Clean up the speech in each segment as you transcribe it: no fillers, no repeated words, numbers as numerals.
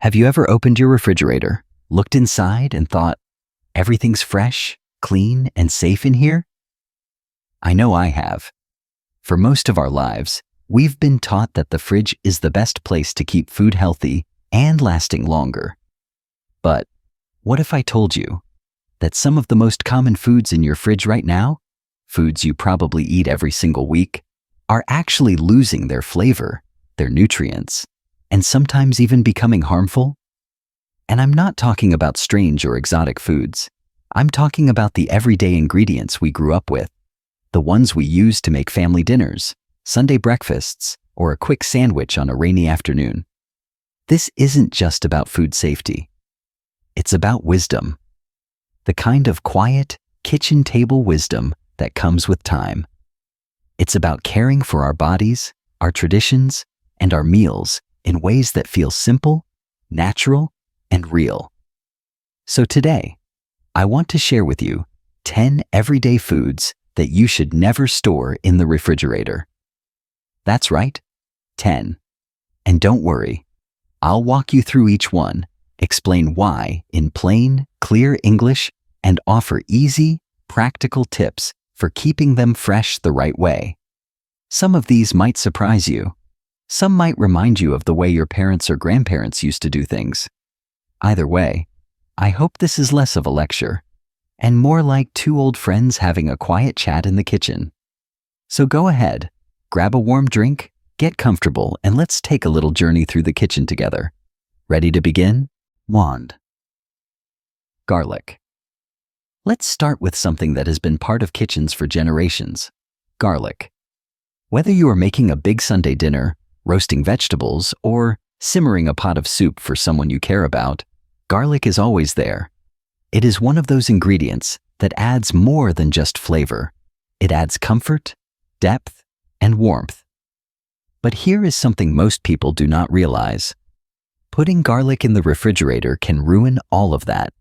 Have you ever opened your refrigerator, looked inside, and thought, everything's fresh, clean, and safe in here? I know I have. For most of our lives, we've been taught that the fridge is the best place to keep food healthy and lasting longer. But what if I told you that some of the most common foods in your fridge right now, foods you probably eat every single week, are actually losing their flavor, their nutrients, and sometimes even becoming harmful? And I'm not talking about strange or exotic foods. I'm talking about the everyday ingredients we grew up with, the ones we use to make family dinners, Sunday breakfasts, or a quick sandwich on a rainy afternoon. This isn't just about food safety. It's about wisdom. The kind of quiet, kitchen table wisdom that comes with time. It's about caring for our bodies, our traditions, and our meals in ways that feel simple, natural, and real. So today, I want to share with you 10 everyday foods that you should never store in the refrigerator. That's right, 10. And don't worry, I'll walk you through each one, explain why in plain, clear English, and offer easy, practical tips for keeping them fresh the right way. Some of these might surprise you. Some might remind you of the way your parents or grandparents used to do things. Either way, I hope this is less of a lecture and more like two old friends having a quiet chat in the kitchen. So go ahead, grab a warm drink, get comfortable, and let's take a little journey through the kitchen together. Ready to begin? Wand. Garlic. Let's start with something that has been part of kitchens for generations: garlic. Whether you are making a big Sunday dinner, roasting vegetables, or simmering a pot of soup for someone you care about, garlic is always there. It is one of those ingredients that adds more than just flavor. It adds comfort, depth, and warmth. But here is something most people do not realize. Putting garlic in the refrigerator can ruin all of that.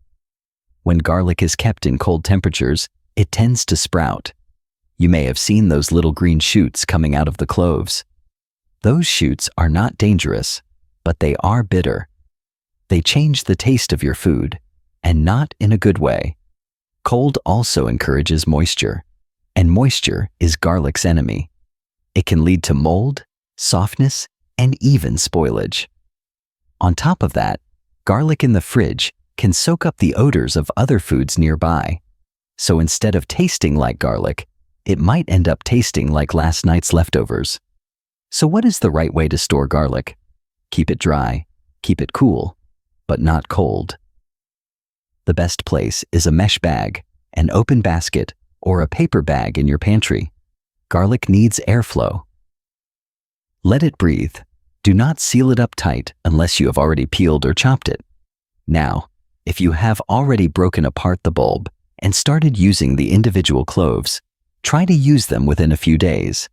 When garlic is kept in cold temperatures, it tends to sprout. You may have seen those little green shoots coming out of the cloves. Those shoots are not dangerous, but they are bitter. They change the taste of your food, and not in a good way. Cold also encourages moisture, and moisture is garlic's enemy. It can lead to mold, softness, and even spoilage. On top of that, garlic in the fridge can soak up the odors of other foods nearby. So instead of tasting like garlic, it might end up tasting like last night's leftovers. So what is the right way to store garlic? Keep it dry, keep it cool, but not cold. The best place is a mesh bag, an open basket, or a paper bag in your pantry. Garlic needs airflow. Let it breathe. Do not seal it up tight unless you have already peeled or chopped it. Now, if you have already broken apart the bulb and started using the individual cloves, try to use them within a few days.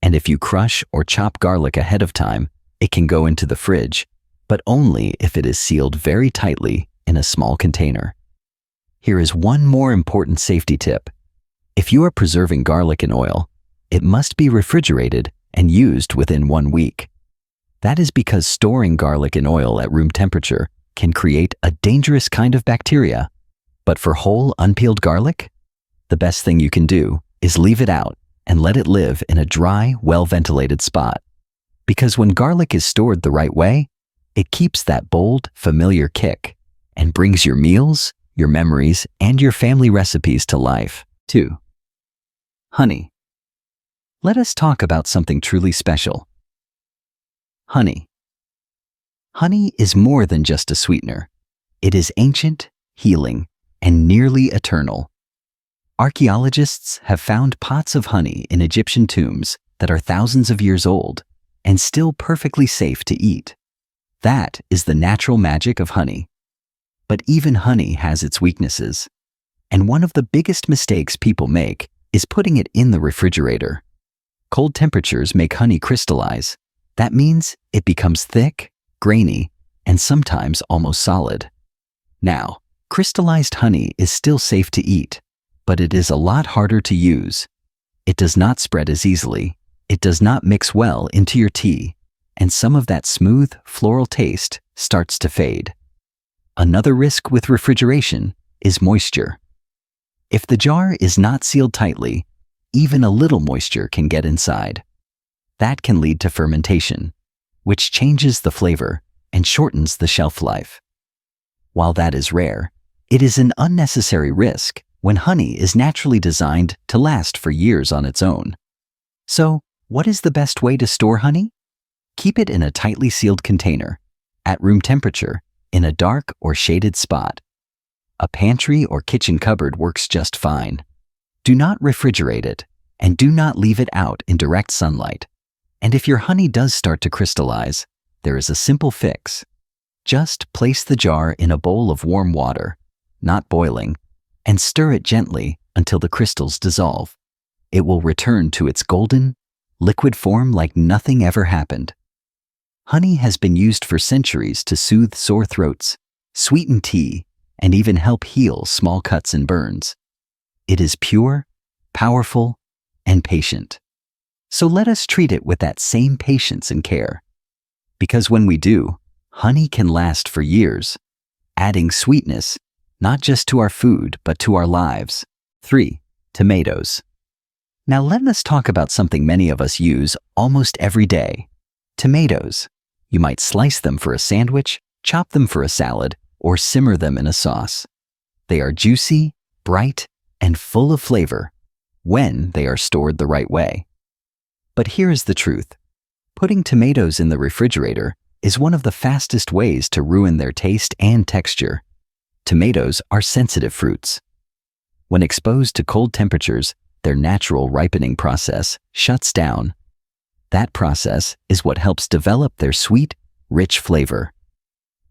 And if you crush or chop garlic ahead of time, it can go into the fridge, but only if it is sealed very tightly in a small container. Here is one more important safety tip. If you are preserving garlic in oil, it must be refrigerated and used within 1 week. That is because storing garlic in oil at room temperature can create a dangerous kind of bacteria. But for whole, unpeeled garlic, the best thing you can do is leave it out and let it live in a dry, well-ventilated spot. Because when garlic is stored the right way, it keeps that bold, familiar kick and brings your meals, your memories, and your family recipes to life. 2. Honey. Let us talk about something truly special. Honey. Honey is more than just a sweetener. It is ancient, healing, and nearly eternal. Archaeologists have found pots of honey in Egyptian tombs that are thousands of years old and still perfectly safe to eat. That is the natural magic of honey. But even honey has its weaknesses. And one of the biggest mistakes people make is putting it in the refrigerator. Cold temperatures make honey crystallize. That means it becomes thick, grainy, and sometimes almost solid. Now, crystallized honey is still safe to eat, but it is a lot harder to use. It does not spread as easily. It does not mix well into your tea, and some of that smooth, floral taste starts to fade. Another risk with refrigeration is moisture. If the jar is not sealed tightly, even a little moisture can get inside. That can lead to fermentation, which changes the flavor and shortens the shelf life. While that is rare, it is an unnecessary risk when honey is naturally designed to last for years on its own. So, what is the best way to store honey? Keep it in a tightly sealed container, at room temperature, in a dark or shaded spot. A pantry or kitchen cupboard works just fine. Do not refrigerate it, and do not leave it out in direct sunlight. And if your honey does start to crystallize, there is a simple fix. Just place the jar in a bowl of warm water, not boiling, and stir it gently until the crystals dissolve. It will return to its golden, liquid form like nothing ever happened. Honey has been used for centuries to soothe sore throats, sweeten tea, and even help heal small cuts and burns. It is pure, powerful, and patient. So let us treat it with that same patience and care. Because when we do, honey can last for years, adding sweetness not just to our food but to our lives. 3. Tomatoes. Now let us talk about something many of us use almost every day. Tomatoes. You might slice them for a sandwich, chop them for a salad, or simmer them in a sauce. They are juicy, bright, and full of flavor when they are stored the right way. But here is the truth. Putting tomatoes in the refrigerator is one of the fastest ways to ruin their taste and texture. Tomatoes are sensitive fruits. When exposed to cold temperatures, their natural ripening process shuts down. That process is what helps develop their sweet, rich flavor.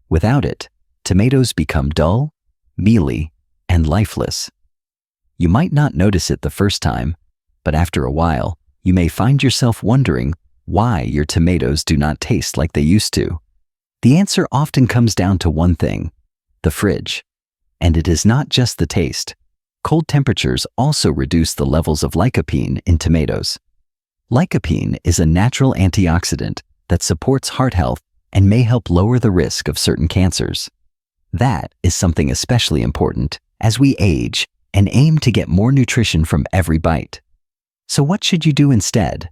Without it, tomatoes become dull, mealy, and lifeless. You might not notice it the first time, but after a while, you may find yourself wondering why your tomatoes do not taste like they used to. The answer often comes down to one thing: the fridge. And it is not just the taste. Cold temperatures also reduce the levels of lycopene in tomatoes. Lycopene is a natural antioxidant that supports heart health and may help lower the risk of certain cancers. That is something especially important as we age and aim to get more nutrition from every bite. So what should you do instead?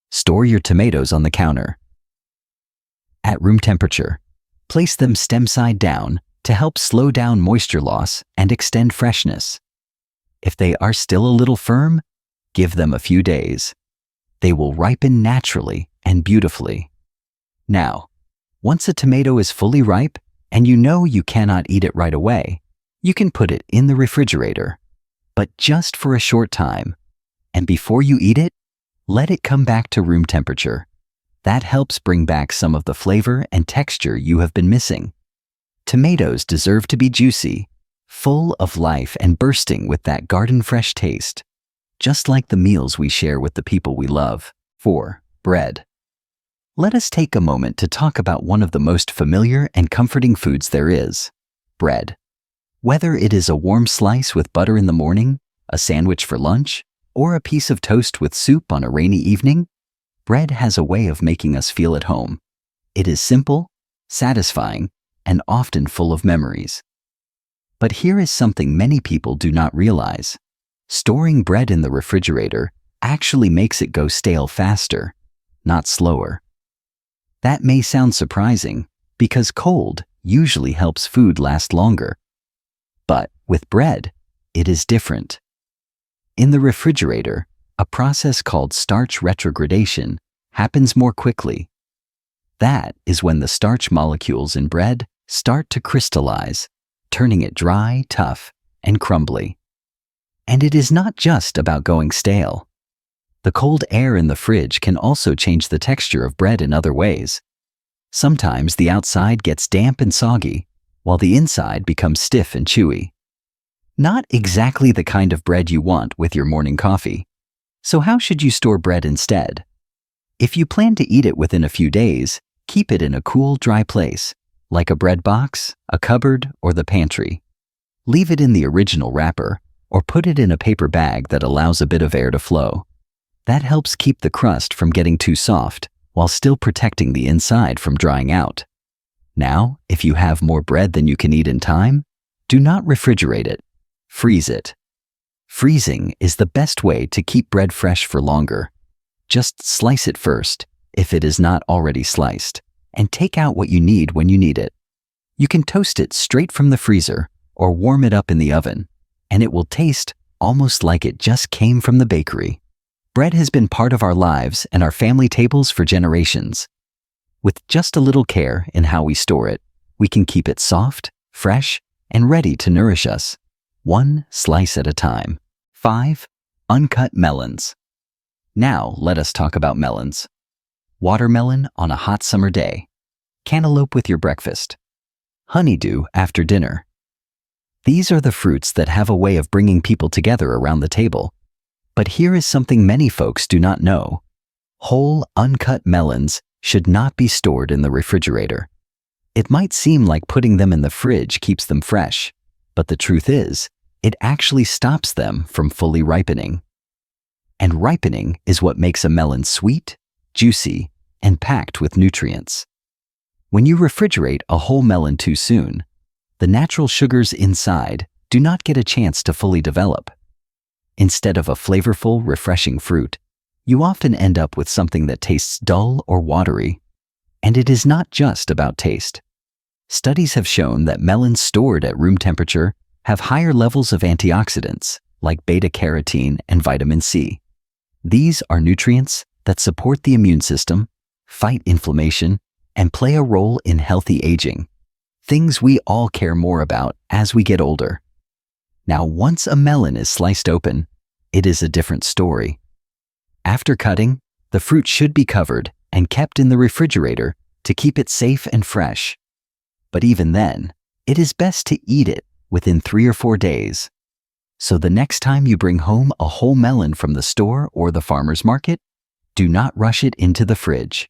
Store your tomatoes on the counter. At room temperature, place them stem side down to help slow down moisture loss and extend freshness. If they are still a little firm, give them a few days. They will ripen naturally and beautifully. Now, once a tomato is fully ripe and you know you cannot eat it right away, you can put it in the refrigerator, but just for a short time. And before you eat it, let it come back to room temperature. That helps bring back some of the flavor and texture you have been missing. Tomatoes deserve to be juicy, full of life, and bursting with that garden-fresh taste, just like the meals we share with the people we love. 4. Bread. Let us take a moment to talk about one of the most familiar and comforting foods there is: bread. Whether it is a warm slice with butter in the morning, a sandwich for lunch, or a piece of toast with soup on a rainy evening, bread has a way of making us feel at home. It is simple, satisfying, and often full of memories. But here is something many people do not realize. Storing bread in the refrigerator actually makes it go stale faster, not slower. That may sound surprising, because cold usually helps food last longer. But with bread, it is different. In the refrigerator, a process called starch retrogradation happens more quickly. That is when the starch molecules in bread start to crystallize, turning it dry, tough, and crumbly. And it is not just about going stale. The cold air in the fridge can also change the texture of bread in other ways. Sometimes the outside gets damp and soggy, while the inside becomes stiff and chewy. Not exactly the kind of bread you want with your morning coffee. So how should you store bread instead? If you plan to eat it within a few days, keep it in a cool, dry place, like a bread box, a cupboard, or the pantry. Leave it in the original wrapper, or put it in a paper bag that allows a bit of air to flow. That helps keep the crust from getting too soft, while still protecting the inside from drying out. Now, if you have more bread than you can eat in time, do not refrigerate it. Freeze it. Freezing is the best way to keep bread fresh for longer. Just slice it first, if it is not already sliced, and take out what you need when you need it. You can toast it straight from the freezer or warm it up in the oven, and it will taste almost like it just came from the bakery. Bread has been part of our lives and our family tables for generations. With just a little care in how we store it, we can keep it soft, fresh, and ready to nourish us, one slice at a time. 5. Uncut melons. Now let us talk about melons. Watermelon on a hot summer day. Cantaloupe with your breakfast. Honeydew after dinner. These are the fruits that have a way of bringing people together around the table. But here is something many folks do not know. Whole, uncut melons should not be stored in the refrigerator. It might seem like putting them in the fridge keeps them fresh, but the truth is, it actually stops them from fully ripening. And ripening is what makes a melon sweet, juicy, and packed with nutrients. When you refrigerate a whole melon too soon, the natural sugars inside do not get a chance to fully develop. Instead of a flavorful, refreshing fruit, you often end up with something that tastes dull or watery. And it is not just about taste. Studies have shown that melons stored at room temperature have higher levels of antioxidants like beta-carotene and vitamin C. These are nutrients that support the immune system, fight inflammation, and play a role in healthy aging, things we all care more about as we get older. Now, once a melon is sliced open, it is a different story. After cutting, the fruit should be covered and kept in the refrigerator to keep it safe and fresh. But even then, it is best to eat it within 3 or 4 days. So the next time you bring home a whole melon from the store or the farmer's market, do not rush it into the fridge.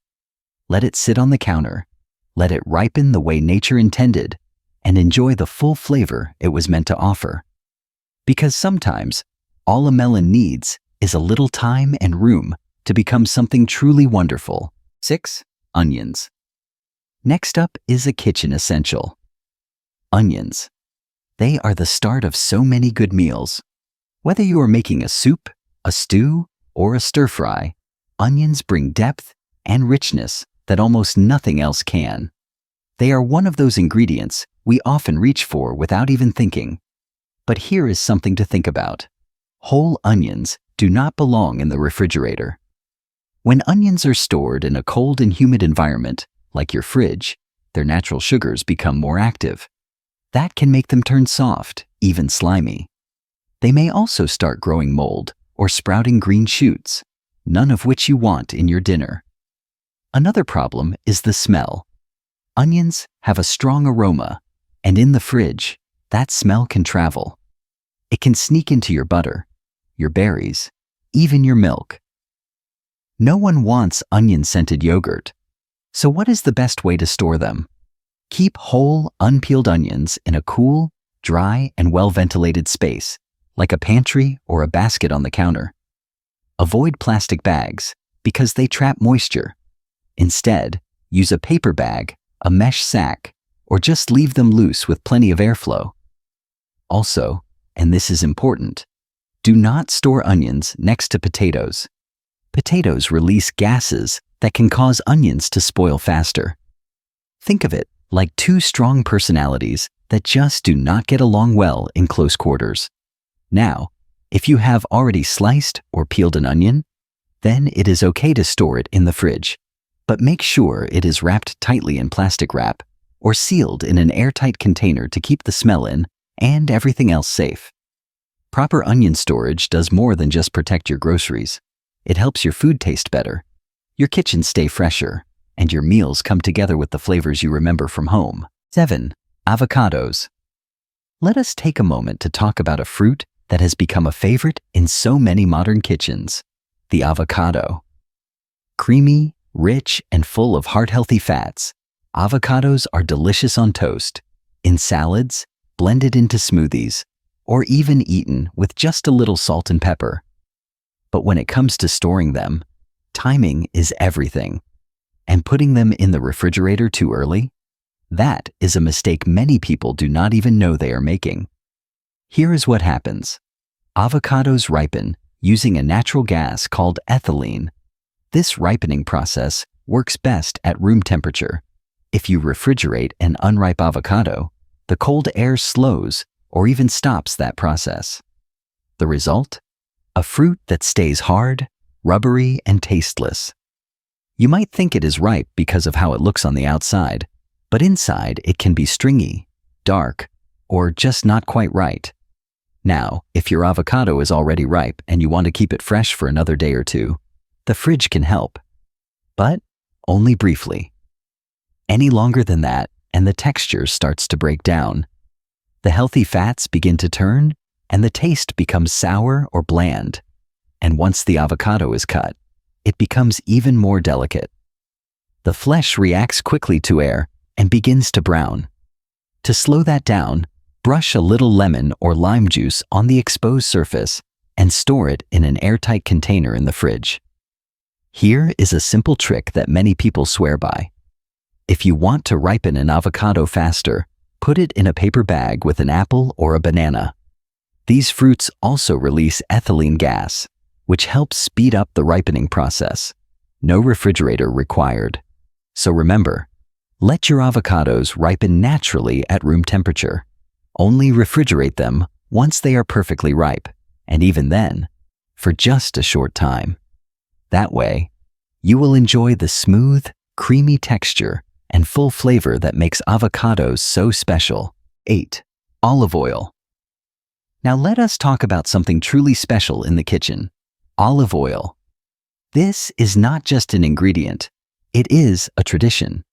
Let it sit on the counter, let it ripen the way nature intended, and enjoy the full flavor it was meant to offer. Because sometimes, all a melon needs is a little time and room to become something truly wonderful. 6. Onions. Next up is a kitchen essential. Onions. They are the start of so many good meals. Whether you are making a soup, a stew, or a stir-fry, onions bring depth and richness that almost nothing else can. They are one of those ingredients we often reach for without even thinking. But here is something to think about. Whole onions do not belong in the refrigerator. When onions are stored in a cold and humid environment, like your fridge, their natural sugars become more active. That can make them turn soft, even slimy. They may also start growing mold or sprouting green shoots, none of which you want in your dinner. Another problem is the smell. Onions have a strong aroma, and in the fridge, that smell can travel. It can sneak into your butter, your berries, even your milk. No one wants onion-scented yogurt. So what is the best way to store them? Keep whole, unpeeled onions in a cool, dry, and well-ventilated space, like a pantry or a basket on the counter. Avoid plastic bags because they trap moisture. Instead, use a paper bag, a mesh sack, or just leave them loose with plenty of airflow. Also, and this is important, do not store onions next to potatoes. Potatoes release gases that can cause onions to spoil faster. Think of it like two strong personalities that just do not get along well in close quarters. Now, if you have already sliced or peeled an onion, then it is okay to store it in the fridge, but make sure it is wrapped tightly in plastic wrap or sealed in an airtight container to keep the smell in and everything else safe. Proper onion storage does more than just protect your groceries. It helps your food taste better, your kitchen stay fresher, and your meals come together with the flavors you remember from home. 7. Avocados. Let us take a moment to talk about a fruit that has become a favorite in so many modern kitchens, the avocado. Creamy, rich, and full of heart-healthy fats, avocados are delicious on toast, in salads, blended into smoothies, or even eaten with just a little salt and pepper. But when it comes to storing them, timing is everything. and putting them in the refrigerator too early? That is a mistake many people do not even know they are making. Here is what happens. Avocados ripen using a natural gas called ethylene. This ripening process works best at room temperature. If you refrigerate an unripe avocado, the cold air slows or even stops that process. The result? A fruit that stays hard, rubbery, and tasteless. You might think it is ripe because of how it looks on the outside, but inside it can be stringy, dark, or just not quite right. Now, if your avocado is already ripe and you want to keep it fresh for another day or two, the fridge can help. But only briefly. Any longer than that, and the texture starts to break down. The healthy fats begin to turn, and the taste becomes sour or bland. And once the avocado is cut, it becomes even more delicate. The flesh reacts quickly to air and begins to brown. To slow that down, brush a little lemon or lime juice on the exposed surface and store it in an airtight container in the fridge. Here is a simple trick that many people swear by. If you want to ripen an avocado faster, put it in a paper bag with an apple or a banana. These fruits also release ethylene gas, which helps speed up the ripening process. No refrigerator required. So remember, let your avocados ripen naturally at room temperature. Only refrigerate them once they are perfectly ripe, and even then, for just a short time. That way, you will enjoy the smooth, creamy texture and full flavor that makes avocados so special. 8. Olive oil. Now let us talk about something truly special in the kitchen. Olive oil. This is not just an ingredient, it is a tradition.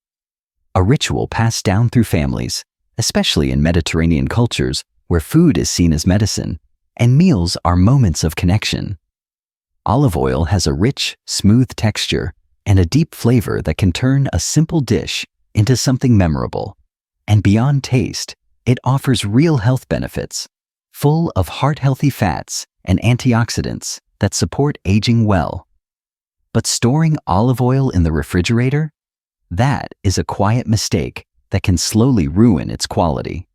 A ritual passed down through families, especially in Mediterranean cultures where food is seen as medicine and meals are moments of connection. Olive oil has a rich, smooth texture and a deep flavor that can turn a simple dish into something memorable. And beyond taste, it offers real health benefits, full of heart-healthy fats and antioxidants that support aging well. But storing olive oil in the refrigerator? That is a quiet mistake that can slowly ruin its quality.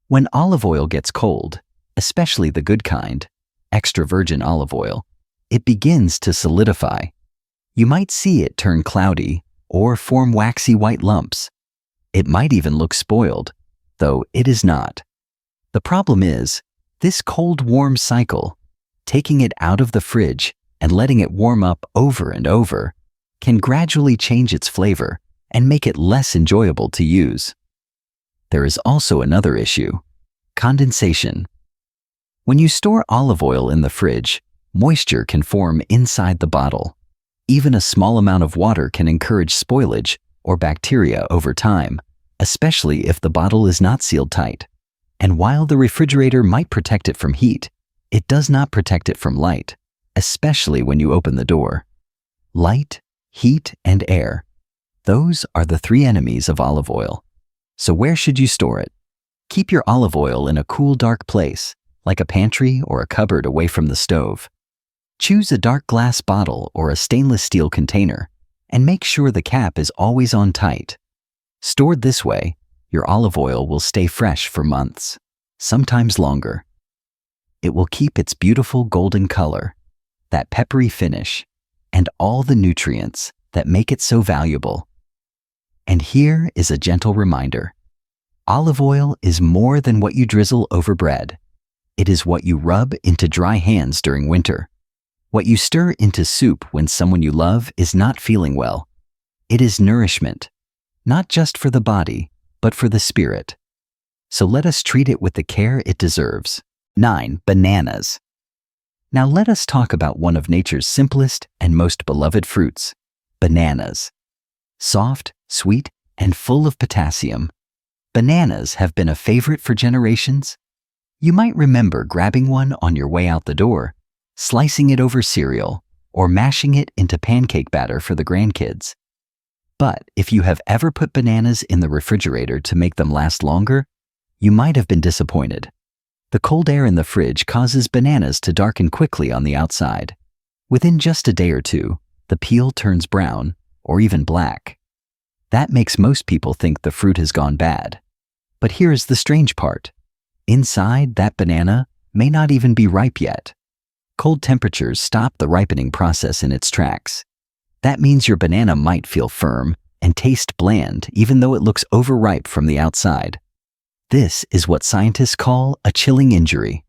When olive oil gets cold, especially the good kind, extra virgin olive oil, it begins to solidify. You might see it turn cloudy or form waxy white lumps. It might even look spoiled, though it is not. The problem is, this cold-warm cycle, taking it out of the fridge and letting it warm up over and over, can gradually change its flavor and make it less enjoyable to use. There is also another issue: condensation. When you store olive oil in the fridge, moisture can form inside the bottle. Even a small amount of water can encourage spoilage or bacteria over time, especially if the bottle is not sealed tight. And while the refrigerator might protect it from heat, it does not protect it from light, especially when you open the door. Light, heat, and air. Those are the three enemies of olive oil. So where should you store it? Keep your olive oil in a cool, dark place, like a pantry or a cupboard away from the stove. Choose a dark glass bottle or a stainless steel container, and make sure the cap is always on tight. Stored this way, your olive oil will stay fresh for months, sometimes longer. It will keep its beautiful golden color, that peppery finish, and all the nutrients that make it so valuable. And here is a gentle reminder. Olive oil is more than what you drizzle over bread. It is what you rub into dry hands during winter. What you stir into soup when someone you love is not feeling well. It is nourishment, not just for the body, but for the spirit. So let us treat it with the care it deserves. 9. Bananas. Now let us talk about one of nature's simplest and most beloved fruits, bananas. Soft, sweet, and full of potassium, bananas have been a favorite for generations. You might remember grabbing one on your way out the door, slicing it over cereal, or mashing it into pancake batter for the grandkids. But if you have ever put bananas in the refrigerator to make them last longer, you might have been disappointed. The cold air in the fridge causes bananas to darken quickly on the outside. Within just a day or two, the peel turns brown, or even black. That makes most people think the fruit has gone bad. But here is the strange part. Inside, that banana may not even be ripe yet. Cold temperatures stop the ripening process in its tracks. That means your banana might feel firm and taste bland even though it looks overripe from the outside. This is what scientists call a chilling injury.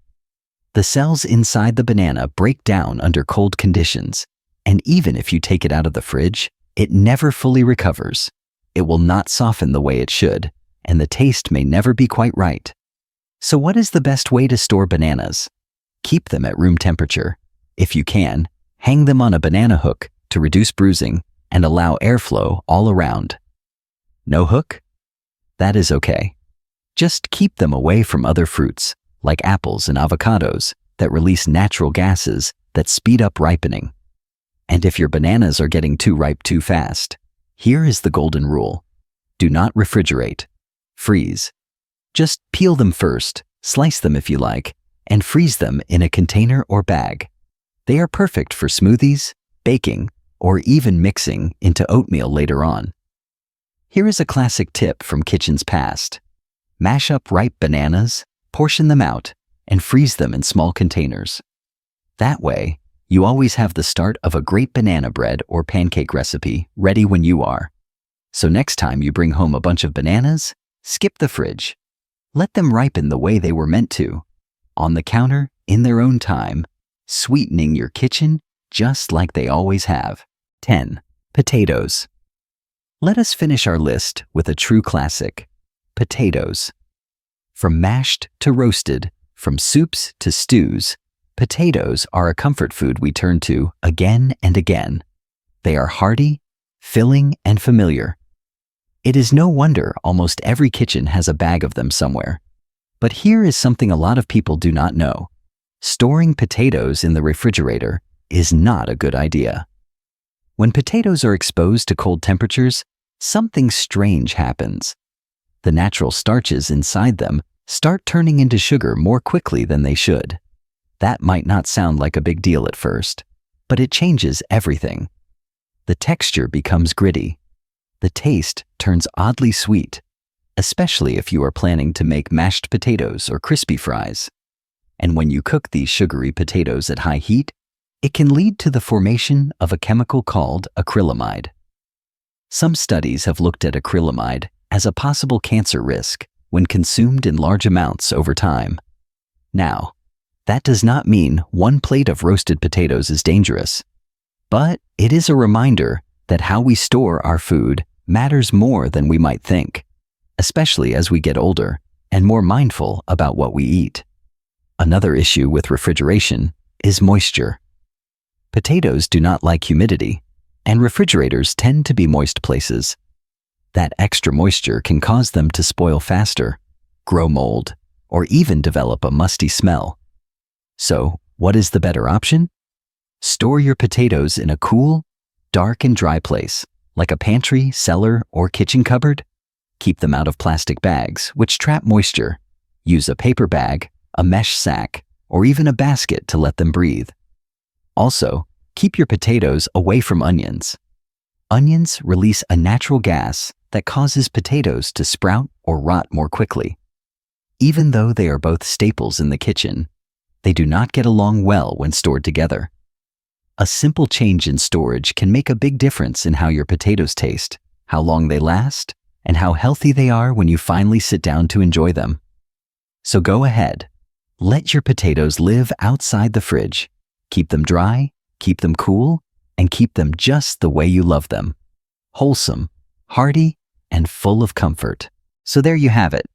The cells inside the banana break down under cold conditions, and even if you take it out of the fridge, it never fully recovers. It will not soften the way it should, and the taste may never be quite right. So what is the best way to store bananas? Keep them at room temperature. If you can, hang them on a banana hook to reduce bruising and allow airflow all around. No hook? That is okay. Just keep them away from other fruits, like apples and avocados, that release natural gases that speed up ripening. And if your bananas are getting too ripe too fast, here is the golden rule. Do not refrigerate. Freeze. Just peel them first, slice them if you like, and freeze them in a container or bag. They are perfect for smoothies, baking, or even mixing into oatmeal later on. Here is a classic tip from kitchens past. Mash up ripe bananas, portion them out, and freeze them in small containers. That way, you always have the start of a great banana bread or pancake recipe ready when you are. So next time you bring home a bunch of bananas, skip the fridge. Let them ripen the way they were meant to, on the counter in their own time, sweetening your kitchen just like they always have. 10. Potatoes. Let us finish our list with a true classic. Potatoes. From mashed to roasted, from soups to stews, potatoes are a comfort food we turn to again and again. They are hearty, filling, and familiar. It is no wonder almost every kitchen has a bag of them somewhere. But here is something a lot of people do not know. Storing potatoes in the refrigerator is not a good idea. When potatoes are exposed to cold temperatures, something strange happens. The natural starches inside them start turning into sugar more quickly than they should. That might not sound like a big deal at first, but it changes everything. The texture becomes gritty. The taste turns oddly sweet, especially if you are planning to make mashed potatoes or crispy fries. And when you cook these sugary potatoes at high heat, it can lead to the formation of a chemical called acrylamide. Some studies have looked at acrylamide as a possible cancer risk when consumed in large amounts over time. Now, that does not mean one plate of roasted potatoes is dangerous, but it is a reminder that how we store our food matters more than we might think, especially as we get older and more mindful about what we eat. Another issue with refrigeration is moisture. Potatoes do not like humidity, and refrigerators tend to be moist places. That extra moisture can cause them to spoil faster, grow mold, or even develop a musty smell. So, what is the better option? Store your potatoes in a cool, dark and dry place, like a pantry, cellar, or kitchen cupboard. Keep them out of plastic bags, which trap moisture. Use a paper bag, a mesh sack, or even a basket to let them breathe. Also, keep your potatoes away from onions. Onions release a natural gas that causes potatoes to sprout or rot more quickly. Even though they are both staples in the kitchen, they do not get along well when stored together. A simple change in storage can make a big difference in how your potatoes taste, how long they last, and how healthy they are when you finally sit down to enjoy them. So go ahead. Let your potatoes live outside the fridge. Keep them dry, keep them cool, and keep them just the way you love them. Wholesome, hearty, and full of comfort. So there you have it.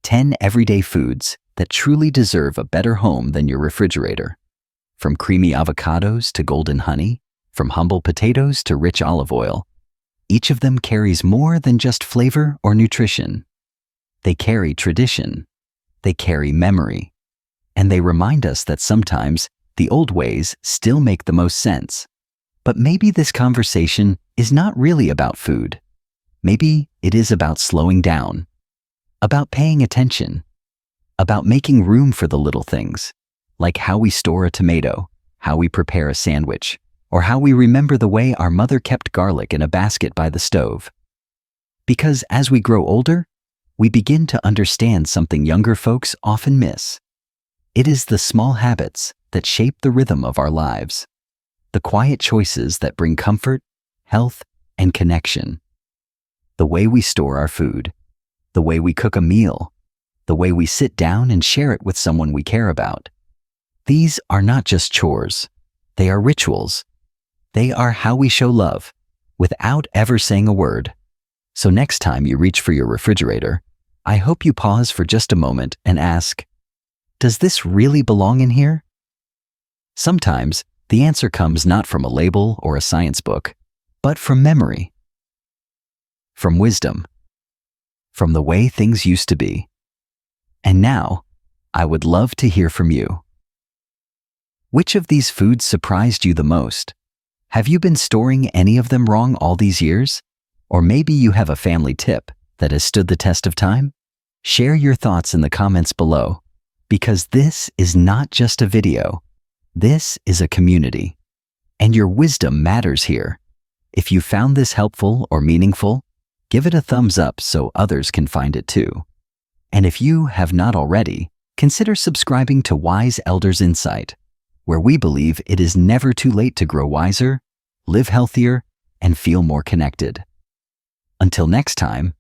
10 everyday foods that truly deserve a better home than your refrigerator. From creamy avocados to golden honey, from humble potatoes to rich olive oil, each of them carries more than just flavor or nutrition. They carry tradition, they carry memory, and they remind us that sometimes the old ways still make the most sense. But maybe this conversation is not really about food. Maybe it is about slowing down, about paying attention, about making room for the little things, like how we store a tomato, how we prepare a sandwich, or how we remember the way our mother kept garlic in a basket by the stove. Because as we grow older, we begin to understand something younger folks often miss. It is the small habits that shape the rhythm of our lives, the quiet choices that bring comfort, health, and connection. The way we store our food, the way we cook a meal, the way we sit down and share it with someone we care about. These are not just chores, they are rituals. They are how we show love, without ever saying a word. So next time you reach for your refrigerator, I hope you pause for just a moment and ask, does this really belong in here? Sometimes the answer comes not from a label or a science book, but from memory, from wisdom, from the way things used to be. And now, I would love to hear from you. Which of these foods surprised you the most? Have you been storing any of them wrong all these years? Or maybe you have a family tip that has stood the test of time? Share your thoughts in the comments below, because this is not just a video. This is a community, and your wisdom matters here. If you found this helpful or meaningful, give it a thumbs up so others can find it too. And if you have not already, consider subscribing to Wise Elders Insight, where we believe it is never too late to grow wiser, live healthier, and feel more connected. Until next time,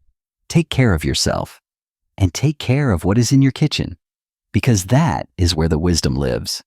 take care of yourself and take care of what is in your kitchen, because that is where the wisdom lives.